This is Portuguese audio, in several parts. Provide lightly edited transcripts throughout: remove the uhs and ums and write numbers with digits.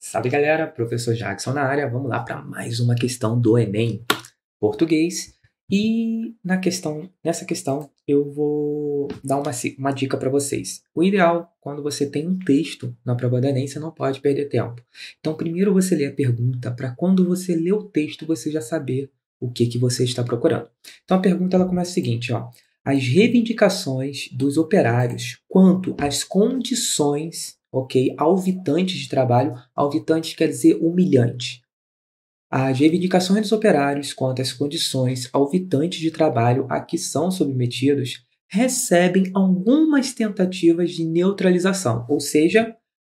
Salve galera, professor Jackson na área. Vamos lá para mais uma questão do Enem português. E nessa questão eu vou dar uma dica para vocês. O ideal, quando você tem um texto na prova do Enem, você não pode perder tempo. Então, primeiro você lê a pergunta, para quando você lê o texto, você já saber o que você está procurando. Então, a pergunta ela começa o seguinte, ó. As reivindicações dos operários quanto às condições, ok, alvitantes de trabalho, alvitantes quer dizer humilhante. As reivindicações dos operários quanto às condições alvitantes de trabalho a que são submetidos recebem algumas tentativas de neutralização, ou seja,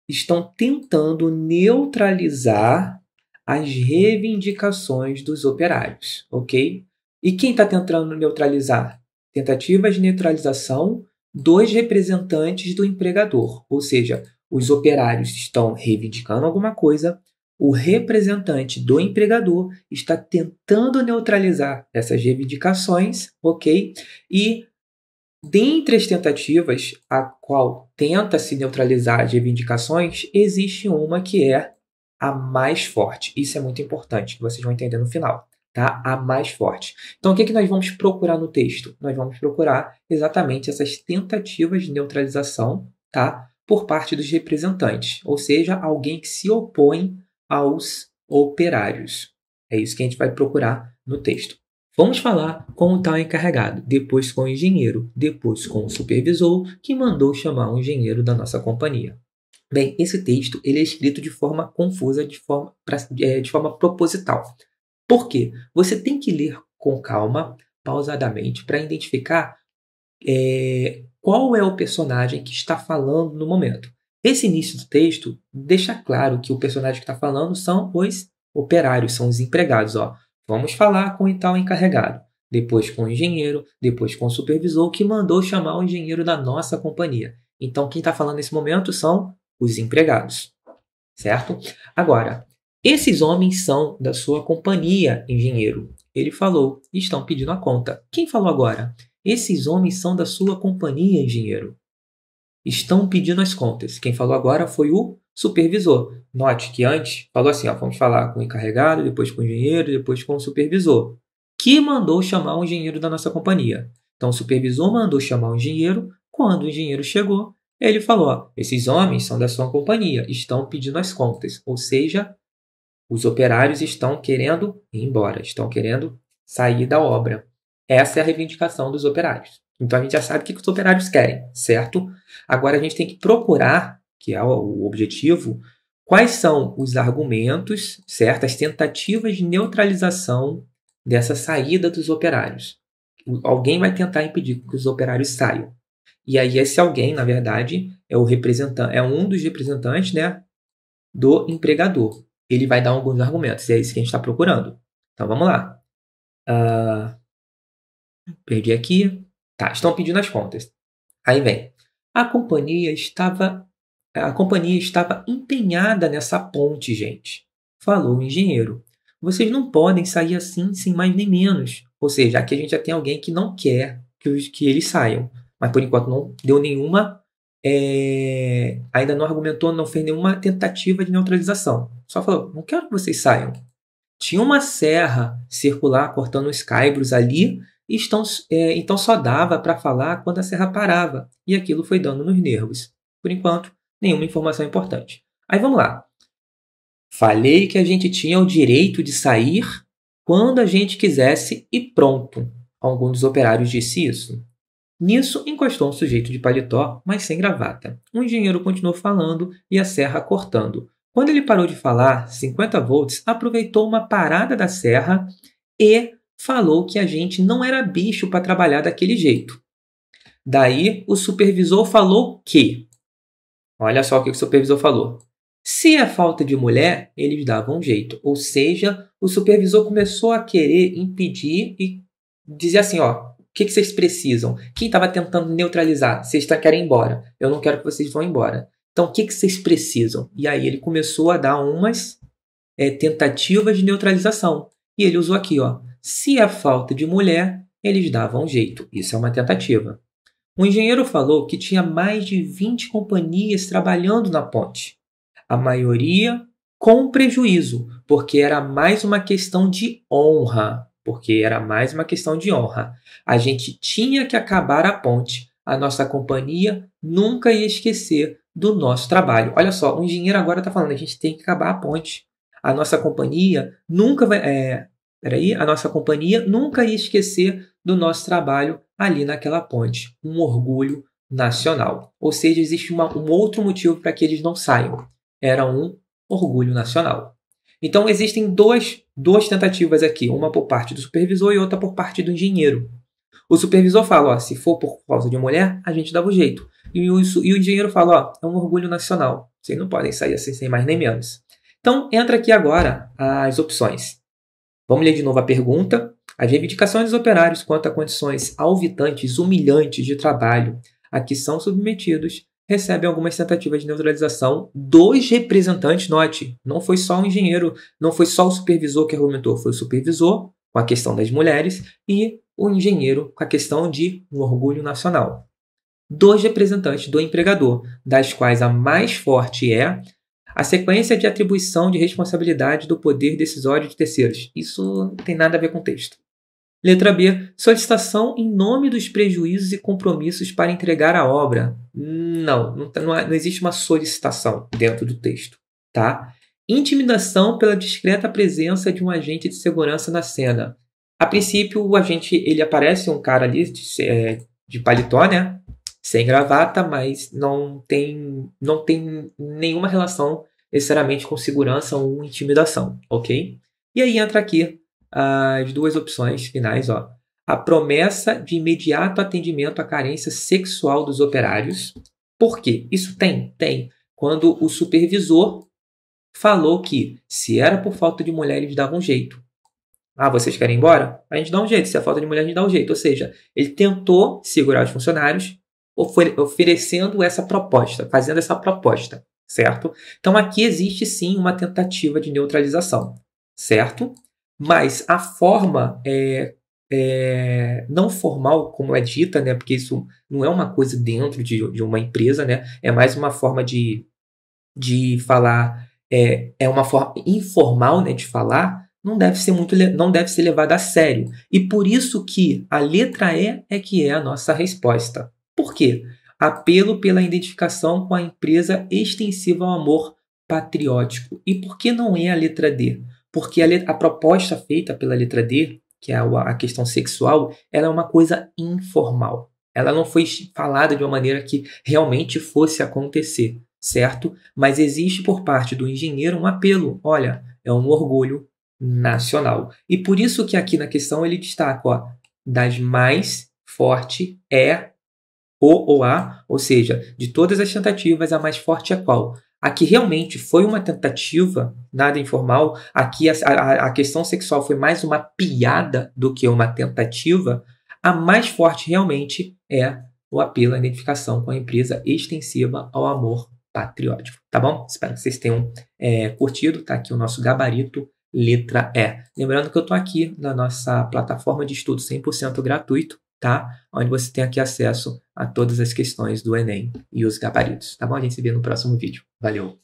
estão tentando neutralizar as reivindicações dos operários, ok? E quem está tentando neutralizar? Tentativas de neutralização dos representantes do empregador, ou seja, os operários estão reivindicando alguma coisa, o representante do empregador está tentando neutralizar essas reivindicações, ok? E dentre as tentativas a qual tenta se neutralizar as reivindicações, existe uma que é a mais forte. Isso é muito importante, que vocês vão entender no final. Tá? A mais forte. Então, o que nós vamos procurar no texto? Nós vamos procurar exatamente essas tentativas de neutralização, tá? Por parte dos representantes, ou seja, alguém que se opõe aos operários. É isso que a gente vai procurar no texto. Vamos falar com o tal encarregado, depois com o engenheiro, depois com o supervisor, que mandou chamar o engenheiro da nossa companhia. Bem, esse texto ele é escrito de forma confusa, de forma proposital. Por quê? Você tem que ler com calma, pausadamente, para identificar qual é o personagem que está falando no momento. Esse início do texto deixa claro que o personagem que está falando são os operários, são os empregados. Ó. Vamos falar com o tal encarregado, depois com o engenheiro, depois com o supervisor que mandou chamar o engenheiro da nossa companhia. Então, quem está falando nesse momento são os empregados, certo? Agora, esses homens são da sua companhia, engenheiro. Ele falou, estão pedindo a conta. Quem falou agora? Esses homens são da sua companhia, engenheiro. Estão pedindo as contas. Quem falou agora foi o supervisor. Note que antes falou assim, ó, vamos falar com o encarregado, depois com o engenheiro, depois com o supervisor, que mandou chamar o engenheiro da nossa companhia. Então, o supervisor mandou chamar o engenheiro. Quando o engenheiro chegou, ele falou, ó, esses homens são da sua companhia, estão pedindo as contas. Ou seja, os operários estão querendo ir embora, estão querendo sair da obra. Essa é a reivindicação dos operários. Então, a gente já sabe o que os operários querem, certo? Agora, a gente tem que procurar, que é o objetivo, quais são os argumentos, certo? As tentativas de neutralização dessa saída dos operários. Alguém vai tentar impedir que os operários saiam. E aí, esse alguém, na verdade, é o representante, é um dos representantes, né, do empregador. Ele vai dar alguns argumentos, e é isso que a gente está procurando. Então, vamos lá. Perdi aqui. Tá, estão pedindo as contas. Aí vem. A companhia estava empenhada nessa ponte, gente. Falou o engenheiro. Vocês não podem sair assim, sem mais nem menos. Ou seja, aqui a gente já tem alguém que não quer que eles saiam. Mas, por enquanto, não deu nenhuma... ainda não argumentou, não fez nenhuma tentativa de neutralização. Só falou, não quero que vocês saiam. Tinha uma serra circular cortando os caibros ali, então só dava para falar quando a serra parava. E aquilo foi dando nos nervos. Por enquanto, nenhuma informação importante. Aí vamos lá. Falei que a gente tinha o direito de sair quando a gente quisesse e pronto. Algum dos operários disse isso. Nisso, encostou um sujeito de paletó, mas sem gravata. O engenheiro continuou falando e a serra cortando. Quando ele parou de falar, 50 volts aproveitou uma parada da serra e falou que a gente não era bicho para trabalhar daquele jeito. Daí, o supervisor falou que... Olha só o que o supervisor falou. Se é falta de mulher, eles davam um jeito. Ou seja, o supervisor começou a querer impedir e dizer assim, ó, o que vocês precisam? Quem estava tentando neutralizar? Vocês querem ir embora. Eu não quero que vocês vão embora. Então, o que vocês precisam? E aí ele começou a dar umas tentativas de neutralização. E ele usou aqui, ó. Se é falta de mulher, eles davam um jeito. Isso é uma tentativa. O engenheiro falou que tinha mais de 20 companhias trabalhando na ponte. A maioria com prejuízo, porque era mais uma questão de honra. A gente tinha que acabar a ponte. A nossa companhia nunca ia esquecer do nosso trabalho. Olha só, o engenheiro agora está falando, a gente tem que acabar a ponte. A nossa companhia nunca vai... a nossa companhia nunca ia esquecer do nosso trabalho ali naquela ponte. Um orgulho nacional. Ou seja, existe um outro motivo para que eles não saiam. Era um orgulho nacional. Então, existem duas tentativas aqui. Uma por parte do supervisor e outra por parte do engenheiro. O supervisor fala, se for por causa de mulher, a gente dava o jeito. E o engenheiro fala, é um orgulho nacional. Vocês não podem sair assim sem mais nem menos. Então, entra aqui agora as opções. Vamos ler de novo a pergunta. As reivindicações dos operários quanto a condições alvitantes, humilhantes de trabalho a que são submetidos recebem algumas tentativas de neutralização dos representantes. Note, não foi só o engenheiro, não foi só o supervisor que argumentou, foi o supervisor com a questão das mulheres e o engenheiro com a questão de um orgulho nacional. Dos representantes do empregador, das quais a mais forte é a sequência de atribuição de responsabilidade do poder decisório de terceiros. Isso não tem nada a ver com o texto. Letra B. Solicitação em nome dos prejuízos e compromissos para entregar a obra. Não existe uma solicitação dentro do texto. Tá? Intimidação pela discreta presença de um agente de segurança na cena. A princípio, o agente, ele aparece um cara ali de paletó, né? Sem gravata, mas não tem nenhuma relação necessariamente com segurança ou intimidação, ok? E aí entra aqui as duas opções finais, ó. A promessa de imediato atendimento à carência sexual dos operários. Por quê? Isso tem? Tem. Quando o supervisor falou que se era por falta de mulher, eles davam um jeito. Ah, vocês querem ir embora? A gente dá um jeito. Se é falta de mulher, a gente dá um jeito. Ou seja, ele tentou segurar os funcionários oferecendo essa proposta, fazendo essa proposta, certo? Então, aqui existe sim uma tentativa de neutralização, certo? Mas a forma não formal, como é dita, né? Porque isso não é uma coisa dentro de uma empresa, né? É mais uma forma de falar, é uma forma informal, né, de falar, não deve ser levada a sério. E por isso que a letra E é que é a nossa resposta. Por quê? Apelo pela identificação com a empresa extensiva ao amor patriótico. E por que não é a letra D? Porque a proposta feita pela letra D, que é a questão sexual, ela é uma coisa informal. Ela não foi falada de uma maneira que realmente fosse acontecer, certo? Mas existe por parte do engenheiro um apelo. Olha, é um orgulho nacional. E por isso que aqui na questão ele destaca, ó, das mais forte é o ou a, ou seja, de todas as tentativas, a mais forte é qual? Aqui realmente foi uma tentativa, nada informal. Aqui a questão sexual foi mais uma piada do que uma tentativa. A mais forte realmente é o apelo à identificação com a empresa extensiva ao amor patriótico. Tá bom? Espero que vocês tenham curtido. Tá aqui o nosso gabarito, letra E. Lembrando que eu estou aqui na nossa plataforma de estudo 100% gratuito, tá? Onde você tem aqui acesso a todas as questões do Enem e os gabaritos. Tá bom? A gente se vê no próximo vídeo. Valeu!